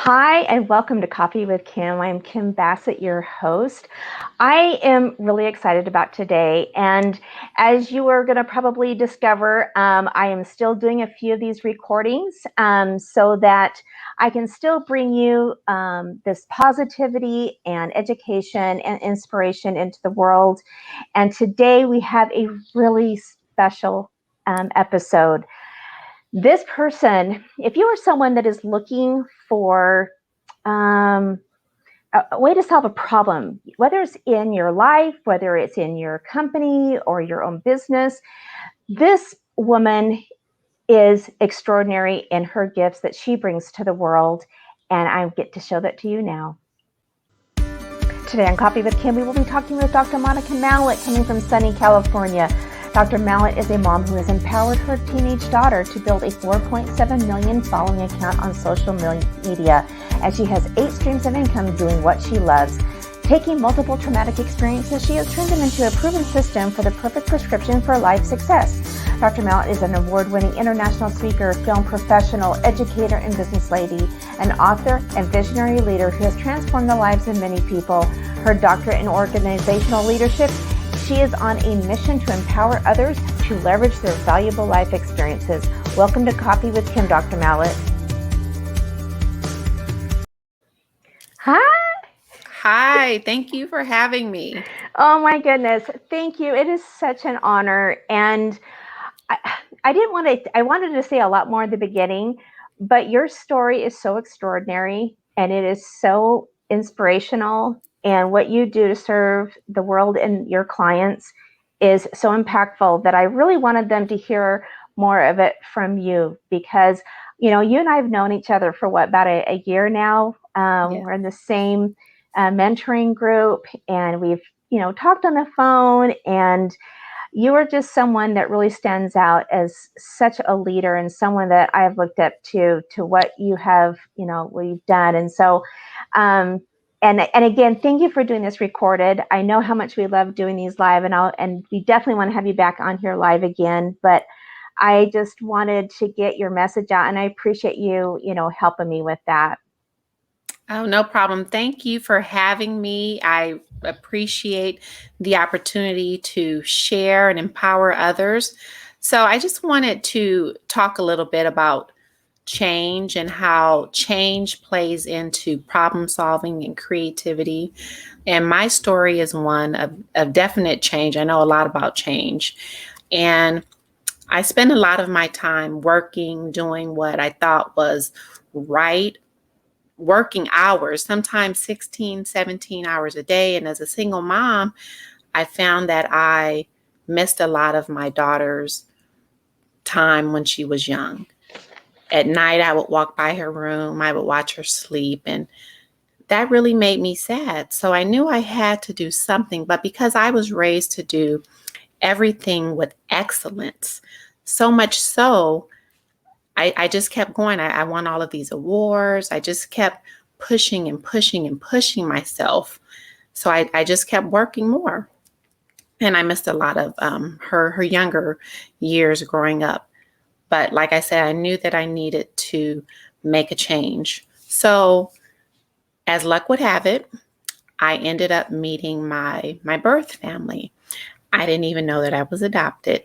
Hi, and welcome to Coffee with Kim. I'm Kim Bassett, your host. I am really excited about today. And as you are going to probably discover, I am still doing a few of these recordings so that I can still bring you this positivity and education and inspiration into the world. And today we have a really special episode. This person, if you are someone that is looking for um, a way to solve a problem, whether it's in your life, whether it's in your company or your own business, this woman is extraordinary in her gifts that she brings to the world. And I get to show that to you now. Today on Coffee with Kim, we will be talking with Dr. Monica Mallet, coming from sunny California. Dr. Mallet is a mom who has empowered her teenage daughter to build a 4.7 million following account on social media, as she has 8 streams of income doing what she loves. Taking multiple traumatic experiences, she has turned them into a proven system for the perfect prescription for life success. Dr. Mallet is an award-winning international speaker, film professional, educator, and business lady, an author and visionary leader who has transformed the lives of many people. Her doctorate in organizational leadership, she is on a mission to empower others to leverage their valuable life experiences. Welcome to Coffee with Kim, Dr. Mallet. Hi. Hi, thank you for having me. Oh my goodness. Thank you. It is such an honor. And I wanted to say a lot more in the beginning, but your story is so extraordinary and it is so inspirational. And what you do to serve the world and your clients is so impactful that I really wanted them to hear more of it from you because, you and I have known each other for about a year now. We're in the same mentoring group and we've, talked on the phone, and you are just someone that really stands out as such a leader and someone that I've looked up to what you have, what you've done. And so, and again, thank you for doing this recorded. I know how much we love doing these live, and we definitely want to have you back on here live again. But I just wanted to get your message out, and I appreciate you, helping me with that. Oh, no problem. Thank you for having me. I appreciate the opportunity to share and empower others. So I just wanted to talk a little bit about change and how change plays into problem solving and creativity. And my story is one of definite change. I know a lot about change. And I spend a lot of my time working, doing what I thought was right, working hours, sometimes 16, 17 hours a day. And as a single mom, I found that I missed a lot of my daughter's time when she was young. At night, I would walk by her room, I would watch her sleep, and that really made me sad. So I knew I had to do something, but because I was raised to do everything with excellence, so much so, I just kept going. I won all of these awards. I just kept pushing and pushing and pushing myself. So I just kept working more. And I missed a lot of her younger years growing up. But like I said, I knew that I needed to make a change. So as luck would have it, I ended up meeting my birth family. I didn't even know that I was adopted.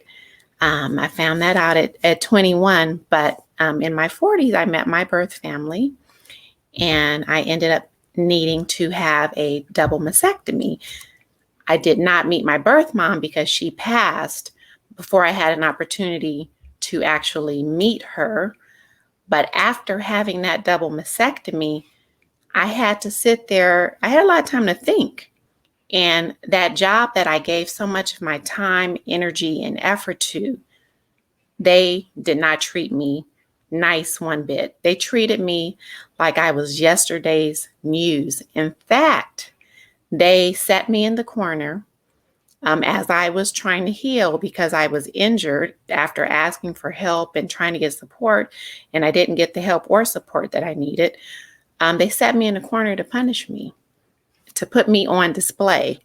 I found that out at 21, but in my 40s, I met my birth family, and I ended up needing to have a double mastectomy. I did not meet my birth mom because she passed before I had an opportunity to actually meet her. But after having that double mastectomy, I had to sit there. I had a lot of time to think. And that job that I gave so much of my time, energy, and effort to, they did not treat me nice one bit. They treated me like I was yesterday's news. In fact, they set me in the corner as I was trying to heal because I was injured after asking for help and trying to get support, and I didn't get the help or support that I needed. They set me in a corner to punish me, to put me on display.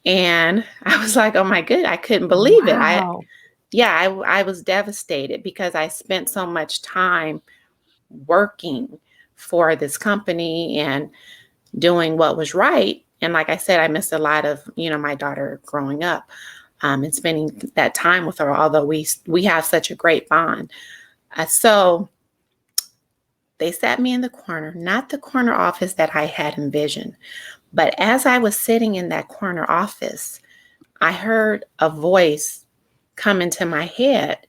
And I was like, oh my God, I couldn't believe it. I was devastated because I spent so much time working for this company and doing what was right. And like I said, I missed a lot of, my daughter growing up, and spending that time with her, although we have such a great bond. So they sat me in the corner, not the corner office that I had envisioned, but as I was sitting in that corner office, I heard a voice come into my head.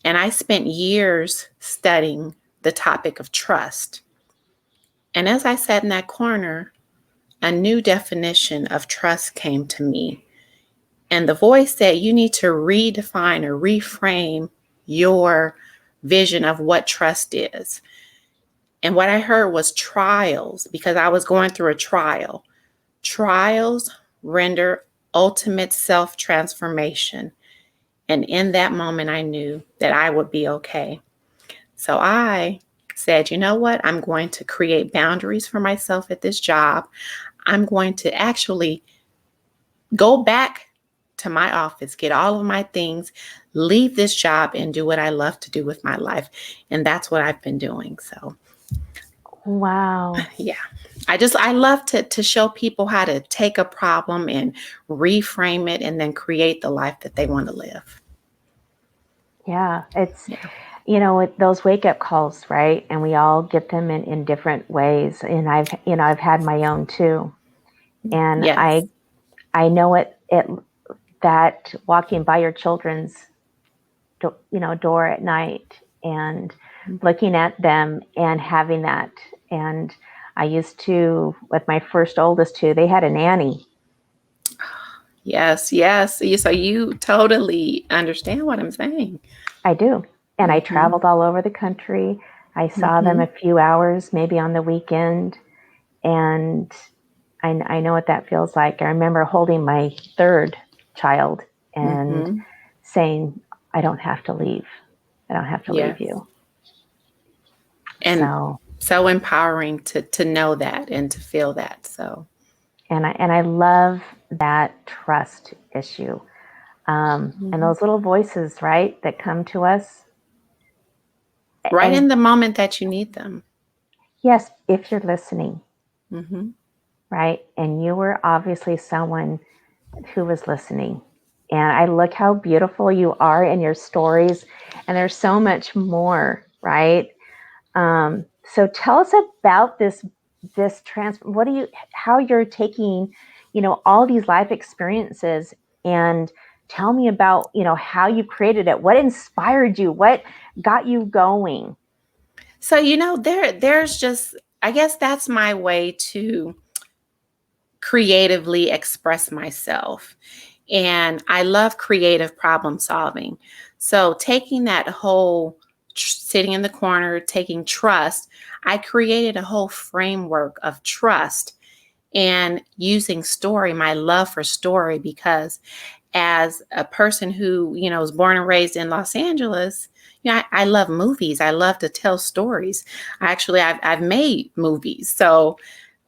And I spent years studying the topic of trust. And as I sat in that corner, a new definition of trust came to me. And the voice said, you need to redefine or reframe your vision of what trust is. And what I heard was trials, because I was going through a trial. Trials render ultimate self-transformation. And in that moment, I knew that I would be okay. So I said, you know what? I'm going to create boundaries for myself at this job. I'm going to actually go back to my office, get all of my things, leave this job, and do what I love to do with my life. And that's what I've been doing. So, wow. Yeah. I love to show people how to take a problem and reframe it and then create the life that they want to live. Yeah, it's, those wake up calls, right? And we all get them in different ways. And I've had my own too. And Yes. I know that walking by your children's, door at night and looking at them and having that. And I used to, with my first oldest two, they had a nanny. Yes. So you totally understand what I'm saying. I do. And I traveled all over the country. I saw them a few hours, maybe on the weekend. And I know what that feels like. I remember holding my third child and saying, I don't have to leave. I don't have to leave you. And so empowering to know that and to feel that. So. And I love that trust issue. And those little voices, right, that come to us. Right in the moment that you need them. Yes, if you're listening. Right? And you were obviously someone who was listening. And I look how beautiful you are in your stories. And there's so much more, right? So tell us about this how you're taking, all these life experiences, and tell me about, how you created it. What inspired you? What got you going? So, there's just, I guess that's my way to creatively express myself. And I love creative problem solving. So taking that whole sitting in the corner, taking trust, I created a whole framework of trust and using story, my love for story, because as a person who, was born and raised in Los Angeles, I love movies. I love to tell stories. I've made movies. So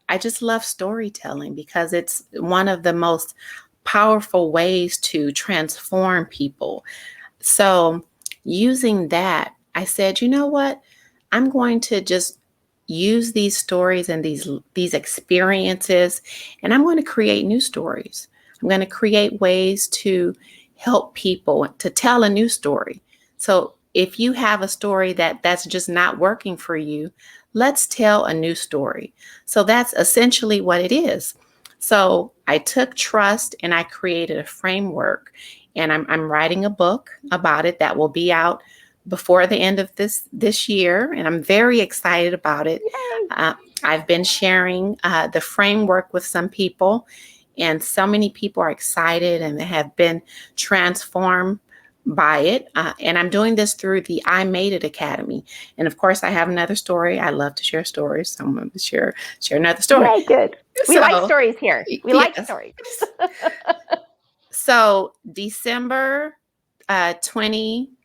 I just love storytelling because it's one of the most powerful ways to transform people. So using that, I said, you know what? I'm going to just use these stories and these experiences, and I'm going to create new stories. I'm going to create ways to help people to tell a new story. So if you have a story that's just not working for you, let's tell a new story. So that's essentially what it is. So I took trust and I created a framework, and I'm writing a book about it that will be out before the end of this year, and I'm very excited about it. I've been sharing the framework with some people, and so many people are excited and have been transformed by it. And I'm doing this through the I Made It Academy. And of course, I have another story. I love to share stories. So I'm going to share another story. Yay, good. We like stories here. We like stories. So December 2020,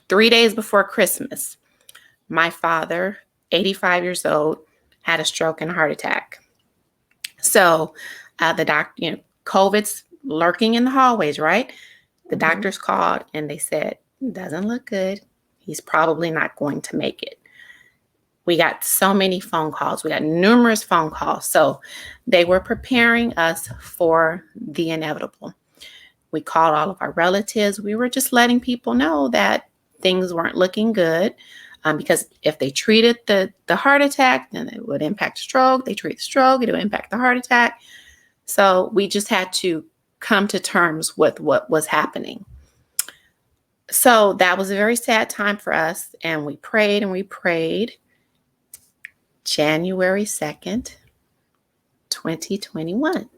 3 days before Christmas, my father, 85 years old, had a stroke and a heart attack. So the doctor, COVID's lurking in the hallways, right? The doctors called and they said, doesn't look good. He's probably not going to make it. We got so many phone calls. We got numerous phone calls. So they were preparing us for the inevitable. We called all of our relatives. We were just letting people know that things weren't looking good, because if they treated the heart attack, then it would impact stroke. They treat the stroke, it would impact the heart attack. So we just had to come to terms with what was happening. So that was a very sad time for us. And we prayed and we prayed. January 2nd, 2021.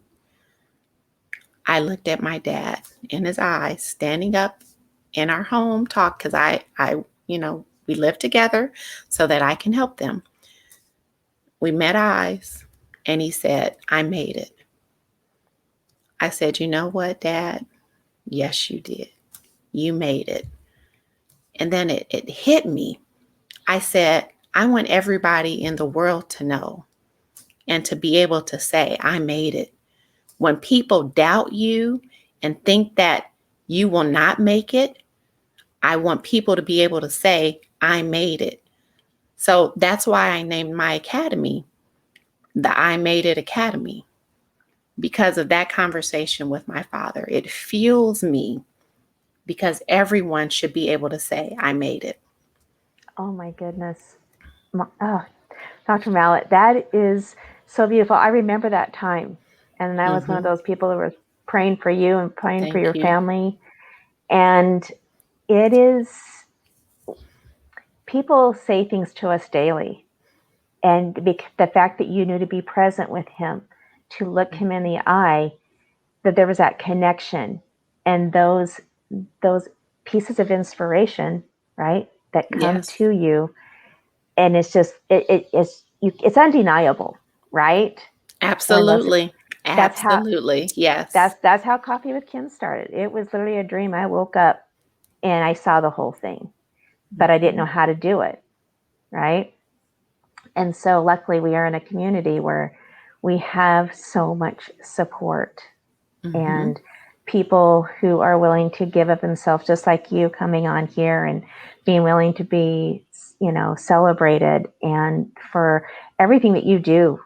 I looked at my dad in his eyes, standing up in our home talk, because we live together so that I can help them. We met eyes, and he said, "I made it." I said, "You know what, Dad? Yes, you did. You made it." And then it hit me. I said, I want everybody in the world to know and to be able to say, "I made it." When people doubt you and think that you will not make it, I want people to be able to say, "I made it." So that's why I named my academy the I Made It Academy, because of that conversation with my father. It fuels me, because everyone should be able to say, "I made it." Oh my goodness. Oh, Dr. Mallet, that is so beautiful. I remember that time. And I was one of Mm-hmm. those people who was praying for you and praying for your Thank you. family. And it is, people say things to us daily. And the fact that you knew to be present with him, to look him in the eye, that there was that connection and those pieces of inspiration, right, that come Yes, to you. And it's just, it's undeniable, right? And absolutely. that's how, Absolutely. Yes. that's how Coffee with Kim started. It was literally a dream. I woke up and I saw the whole thing, but I didn't know Mm-hmm. how to do it, right? And so luckily we are in a community where we have so much support Mm-hmm. and people who are willing to give of themselves, just like you coming on here and being willing to be, celebrated, and for everything that you do,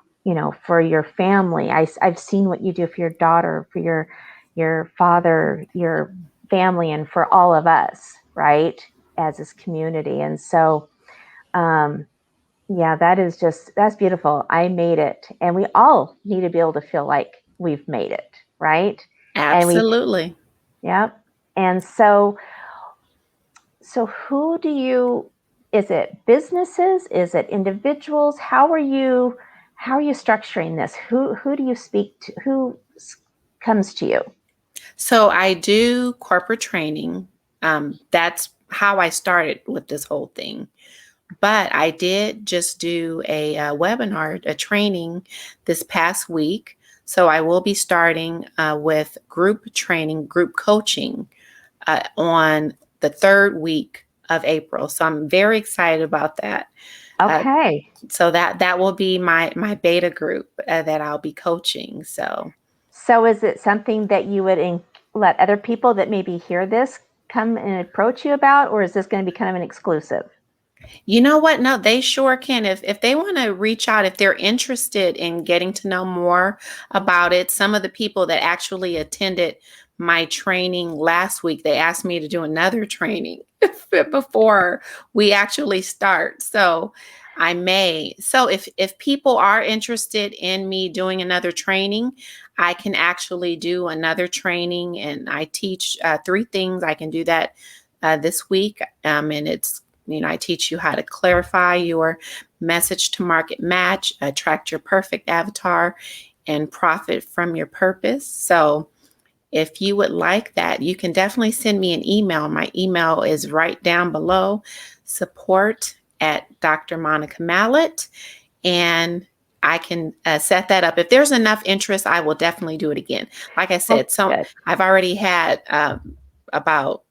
for your family. I've seen what you do for your daughter, for your father, your family, and for all of us, right, as this community. And so, yeah, that's beautiful. I made it. And we all need to be able to feel like we've made it, right? And Absolutely. yep. And so who do you, is it businesses? Is it individuals? How are you structuring this? Who do you speak to? Who comes to you? So I do corporate training. That's how I started with this whole thing. But I did just do a webinar, a training this past week. So I will be starting with group training, group coaching on the third week of April. So I'm very excited about that. Uh, Okay. so that will be my beta group that I'll be coaching. So So is it something that you would let other people that maybe hear this come and approach you about, or is this going to be kind of an exclusive? you know what? No, they sure can. If they want to reach out, if they're interested in getting to know more about it, some of the people that actually attended my training last week, they asked me to do another training before we actually start. So I may. So if people are interested in me doing another training, I can actually do another training, and I teach 3 things. I can do that this week, and I teach you how to clarify your message to market match, attract your perfect avatar, and profit from your purpose. So if you would like that, you can definitely send me an email. My email is right down below, support at Dr. Monica Mallet, and I can set that up. If there's enough interest, I will definitely do it again. Like I Oh, said, so good. I've already had about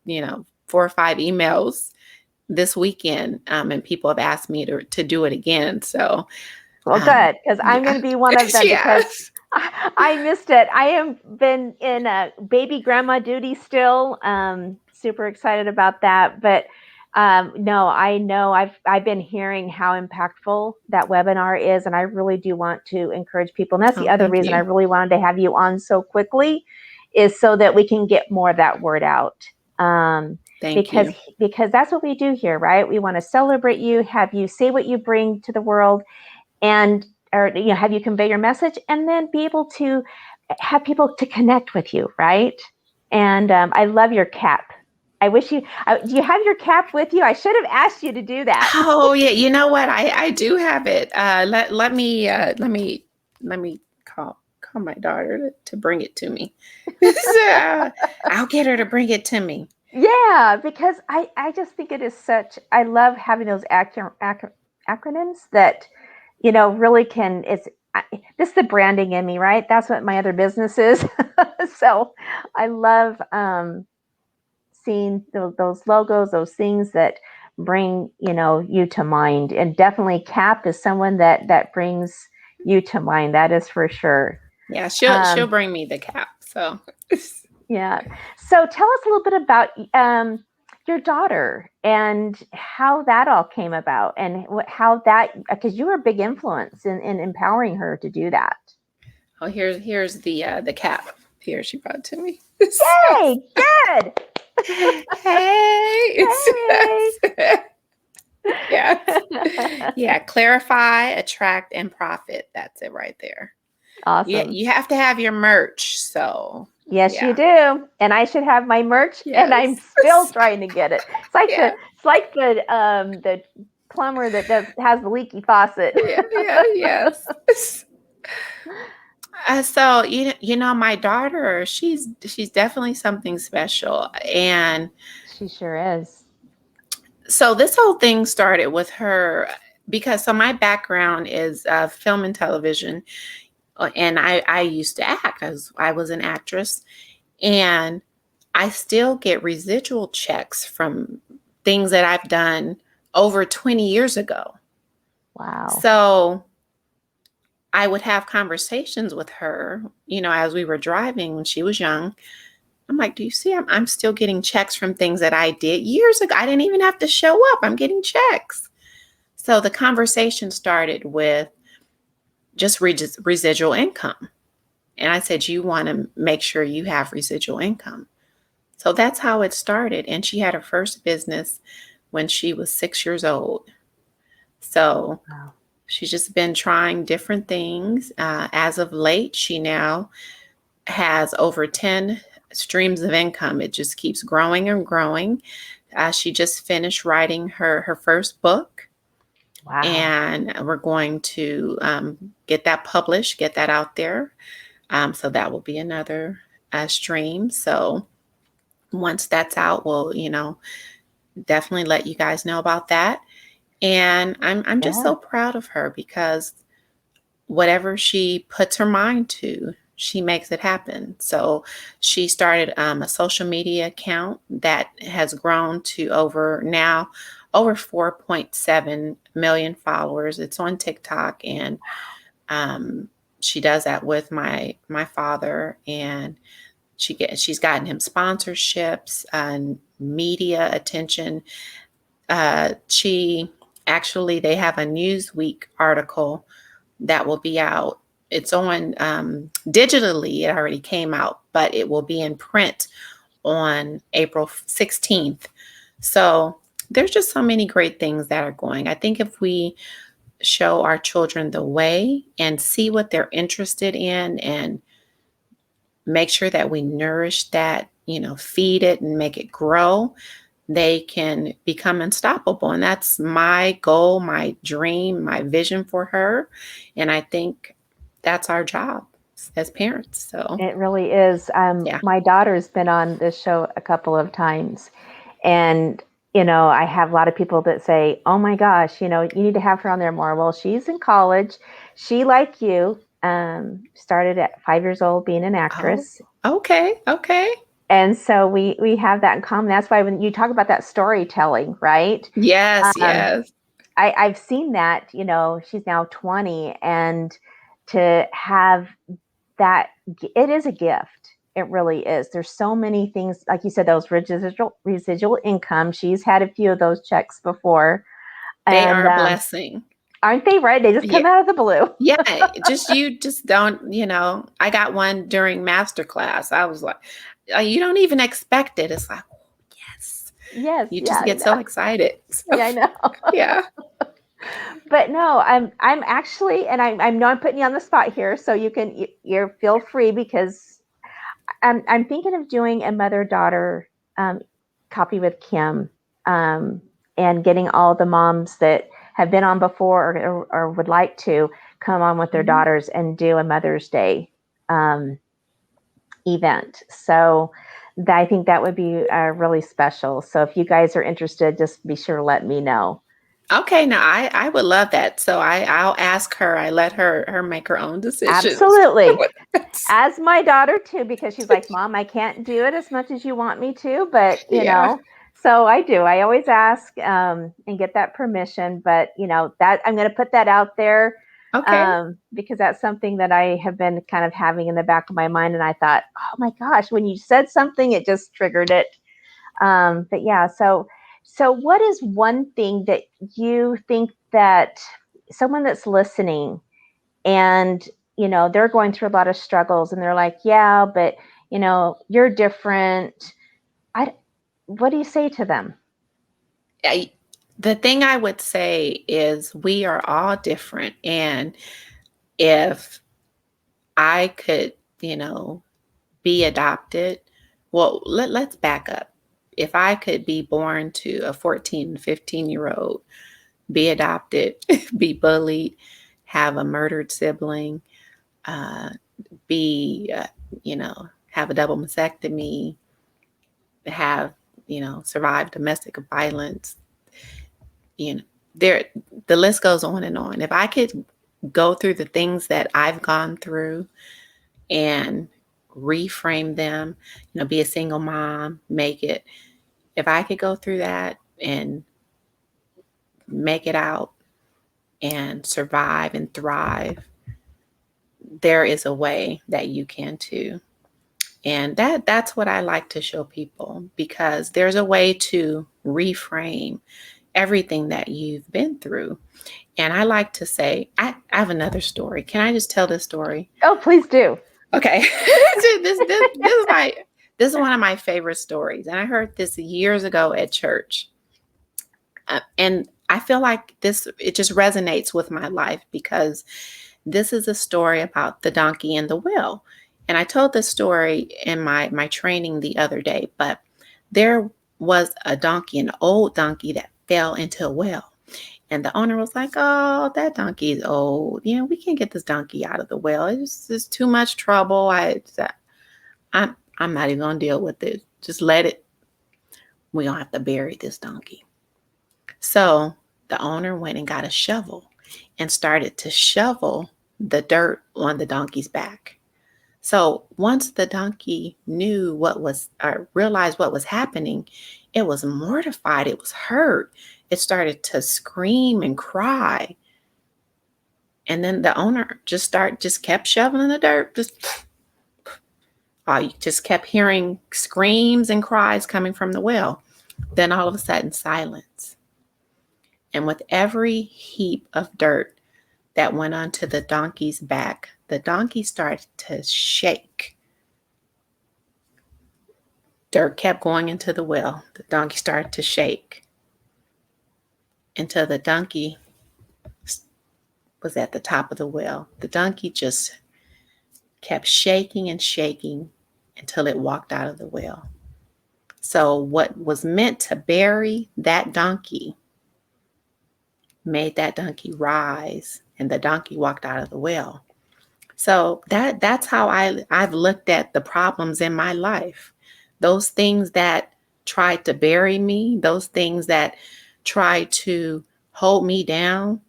4 or 5 emails this weekend, and people have asked me to do it again. So, Well, um, good, because I'm yeah, going to be one of them because yes. I missed it. I have been in a baby grandma duty still. Super excited about that. But No, I know I've been hearing how impactful that webinar is, and I really do want to encourage people. And that's the Oh, other thank reason I you. really wanted to have you on so quickly, is so that we can get more of that word out. Um, Thank because you. because that's what we do here, right? We want to celebrate you, have you say what you bring to the world, and or have you convey your message, and then be able to have people to connect with you, right? And I love your cap. I wish you do you have your cap with you? I should have asked you to do that. Oh yeah, you know what? I do have it. Let me call my daughter to bring it to me. So, I'll get her to bring it to me. Yeah, because I just think it is such, I love having those acronyms that really can, this is the branding in me, right? That's what my other business is. So I love seeing those logos, those things that bring you to mind. And definitely Cap is someone that brings you to mind. That is for sure. Yeah, she'll Um, bring me the cap. So yeah. So tell us a little bit about your daughter and how that all came about, and how that, because you were a big influence in empowering her to do that. oh, here's the cap. Here, she brought it to me. Yay! Good. Hey, Hey. yes, yeah. Clarify, attract, and profit. That's it right there. Yeah, Awesome. you have to have your merch. So Yes, you yeah, do. And I should have my merch, and I'm yes, still trying to get it. yeah, It's like the plumber that has the leaky faucet. yeah, yeah, yes. So you know, my daughter, she's definitely something special, and She sure is. so this whole thing started with her because so my background is film and television, and I used to act. I was an actress, and I still get residual checks from things that I've done over 20 years ago. Wow. So I would have conversations with her, as we were driving when she was young. I'm like, do you see? I'm still getting checks from things that I did years ago. I didn't even have to show up. I'm getting checks. So the conversation started with just residual income. And I said, you want to make sure you have residual income. So that's how it started. And she had her first business when she was 6 years old. So Wow. she's just been trying different things. As of late, she now has over 10 streams of income. It just keeps growing and growing. She just finished writing her first book, Wow. and we're going to get that published, get that out there. So that will be another stream. So once that's out, we'll definitely let you guys know about that. And I'm just Yeah. so proud of her because whatever she puts her mind to, she makes it happen. So she started a social media account that has grown to over 4.7 million followers. It's on TikTok, and um, she does that with my father, and she's gotten him sponsorships and media attention. She actually they have a Newsweek article that will be out. It's on digitally, it already came out, but it will be in print on April 16th. So there's just so many great things that are going. I think if we show our children the way and see what they're interested in and make sure that we nourish that, feed it and make it grow, they can become unstoppable. And that's my goal, my dream, my vision for her. And I think that's our job as parents. So, It really is. yeah. My daughter's been on this show a couple of times, and I have a lot of people that say, "Oh my gosh, you need to have her on there more." Well, she's in college. She, like you, started at 5 years old being an Oh, actress, okay. Okay. and so we have that in common. That's why when you talk about that storytelling, right? Yes. Um, Yes. I've seen that. She's now 20, and to have that, it is a gift. It really is. There's so many things, like you said, those residual income. She's had a few of those checks before, They and are a blessing. aren't they right? They just Yeah. come out of the blue. Yeah. You just don't, I got one during master class. I was like, you don't even expect it. It's like, yes. Yes, You yeah, just I get so know. excited. So, Yeah, I know. yeah. But no, I'm actually, and I know I'm putting you on the spot here, so you're feel free, because I'm thinking of doing a mother-daughter Coffee with Kim, and getting all the moms that have been on before, or would like to come on with their Mhm. daughters and do a Mother's Day event. So I think that would be really special. So if you guys are interested, just be sure to let me know. Okay, now I would love that. So I'll ask her. I let her make her own decisions. Absolutely. As my daughter too, because she's like, Mom, I can't do it as much as you want me to, but Yeah. so I do. I always ask and get that permission, but that I'm going to put that out there, Okay. because that's something that I have been kind of having in the back of my mind, and I thought, oh my gosh, when you said something, it just triggered it. But yeah, so what is one thing that you think that someone that's listening, and they're going through a lot of struggles, and they're like, yeah, but you're different. I What do you say to them? The thing I would say is we are all different. And if I could, be adopted, well, let's back up. If I could be born to a 14, 15-year-old, be adopted, be bullied, have a murdered sibling, uh, be, have a double mastectomy, have, survived domestic violence, you know, there, the list goes on and on. If I could go through the things that I've gone through and reframe them, be a single mom, make it, if I could go through that and make it out and survive and thrive, there is a way that you can too. And that's what I like to show people, because there's a way to reframe everything that you've been through. And I like to say, I have another story. Can I just tell this story? Oh, please do. Okay. This is one of my favorite stories. And I heard this years ago at church. And I feel like it just resonates with my life, because this is a story about the donkey and the well. And I told this story in my training the other day, but there was a donkey, an old donkey, that fell into a well. And the owner was like, "Oh, that donkey is old. We can't get this donkey out of the well. It's too much trouble. I'm not even gonna deal with it. Just let it. We don't have to bury this donkey." So the owner went and got a shovel and started to shovel the dirt on the donkey's back. So once the donkey knew or realized what was happening, it was mortified. It was hurt. It started to scream and cry. And then the owner just kept shoveling the dirt. You just kept hearing screams and cries coming from the well. Then all of a sudden, silence. And with every heap of dirt that went onto the donkey's back, the donkey started to shake. Dirt kept going into the well. The donkey started to shake until the donkey was at the top of the well. The donkey just kept shaking and shaking until it walked out of the well. So what was meant to bury that donkey made that donkey rise, and the donkey walked out of the well. So that's how I've looked at the problems in my life. Those things that tried to bury me, those things that tried to hold me down,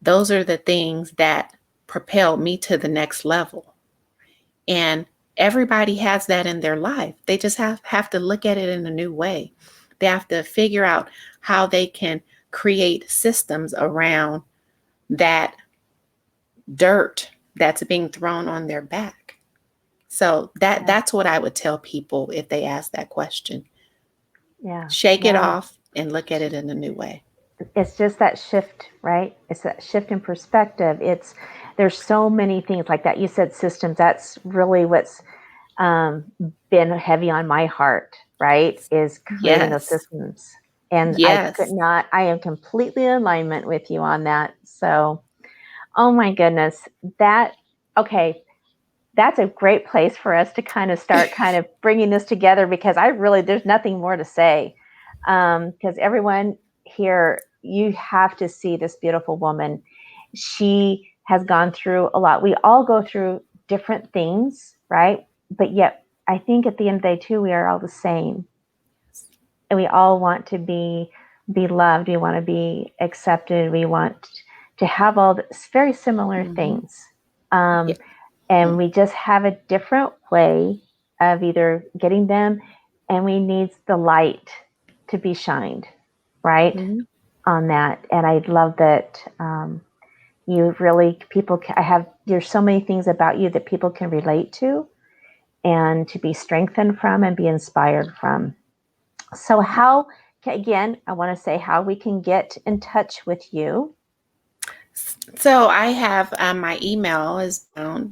those are the things that propelled me to the next level. And everybody has that in their life. They just have to look at it in a new way. They have to figure out how they can create systems around that dirt that's being thrown on their back. So that's what I would tell people if they ask that question. Yeah. Shake it off and look at it in a new way. It's just that shift, right? It's that shift in perspective. There's so many things like that. You said systems. That's really what's been heavy on my heart, right? Is creating those systems. And I am completely in alignment with you on that. So, oh my goodness, okay, that's a great place for us to kind of start kind of bringing this together, because there's nothing more to say. Because everyone here, you have to see this beautiful woman. She has gone through a lot. We all go through different things, right? But yet, I think at the end of the day, too, we are all the same. And we all want to be loved. We want to be accepted. We want to have all this very similar things. And we just have a different way of either getting them, and we need the light to be shined, right? On that. And I love that there's so many things about you that people can relate to and to be strengthened from and be inspired from. So again, I want to say how we can get in touch with you. So I have my email is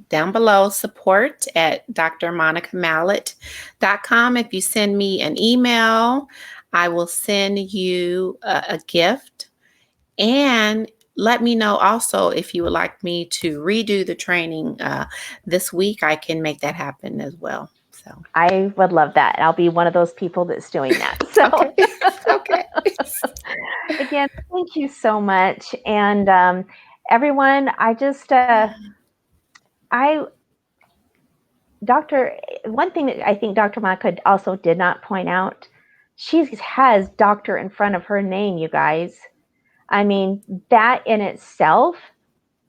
down below, support@drmonicamallet.com. If you send me an email, I will send you a gift. And let me know also if you would like me to redo the training this week. I can make that happen as well. So I would love that. I'll be one of those people that's doing that. So okay. Again, thank you so much. And everyone, one thing that I think Dr. Monica also did not point out, she has doctor in front of her name, you guys. I mean, that in itself,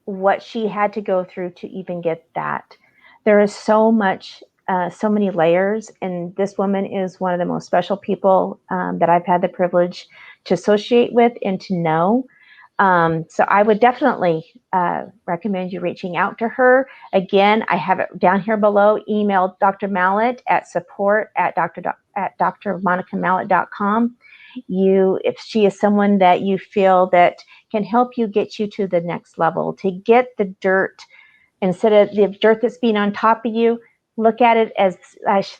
what she had to go through to even get that. There is so many layers, and this woman is one of the most special people that I've had the privilege to associate with and to know. So I would definitely recommend you reaching out to her. Again, I have it down here below. Email Dr. Mallet at support@drmonicamallet.com. If she is someone that you feel that can help you get you to the next level, to get the dirt, instead of the dirt that's being on top of you, look at it as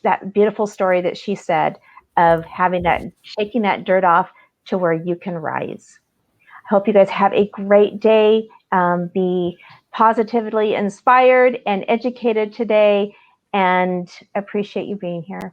that beautiful story that she said of shaking that dirt off to where you can rise. I hope you guys have a great day. Be positively inspired and educated today, and appreciate you being here.